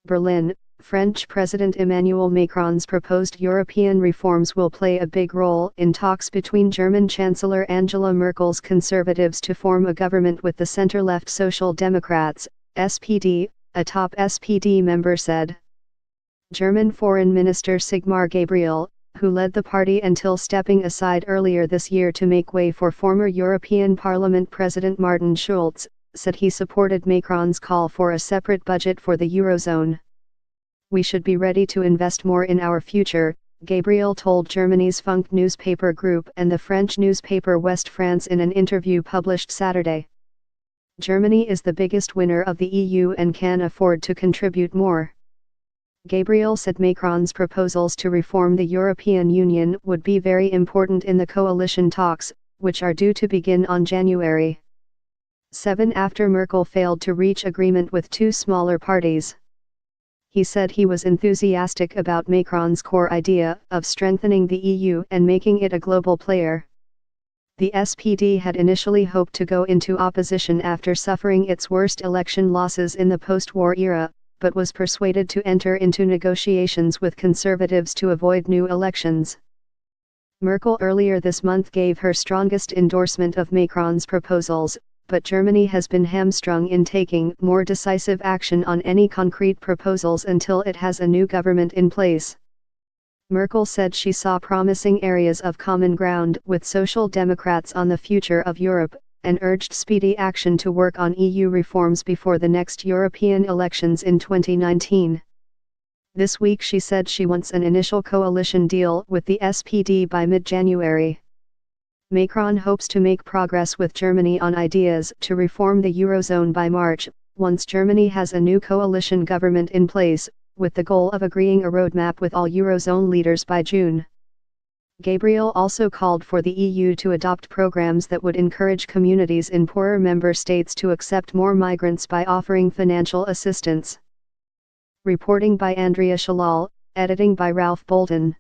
Berlin, French President Emmanuel Macron's proposed European reforms will play a big role in talks between German Chancellor Angela Merkel's Conservatives to form a government with the center-left Social Democrats, SPD, a top SPD member said. German Foreign Minister Sigmar-Gabriel, who led the party until stepping aside earlier this year to make way for former European Parliament President Martin Schulz, said he supported Macron's call for a separate budget for the Eurozone. "We should be ready to invest more in our future," Gabriel told Germany's Funk newspaper group and the French newspaper West France in an interview published Saturday. "Germany is the biggest winner of the EU and can afford to contribute more." Gabriel said Macron's proposals to reform the European Union would be very important in the coalition talks, which are due to begin on January 7 after Merkel failed to reach agreement with two smaller parties. He said he was enthusiastic about Macron's core idea of strengthening the EU and making it a global player. The SPD had initially hoped to go into opposition after suffering its worst election losses in the post-war era, but was persuaded to enter into negotiations with conservatives to avoid new elections. Merkel earlier this month gave her strongest endorsement of Macron's proposals, but Germany has been hamstrung in taking more decisive action on any concrete proposals until it has a new government in place. Merkel said she saw promising areas of common ground with Social Democrats on the future of Europe, and urged speedy action to work on EU reforms before the next European elections in 2019. This week she said she wants an initial coalition deal with the SPD by mid-January. Macron hopes to make progress with Germany on ideas to reform the Eurozone by March, once Germany has a new coalition government in place, with the goal of agreeing a roadmap with all Eurozone leaders by June. Gabriel also called for the EU to adopt programs that would encourage communities in poorer member states to accept more migrants by offering financial assistance. Reporting by Andrea Shalal, editing by Ralph Bolton.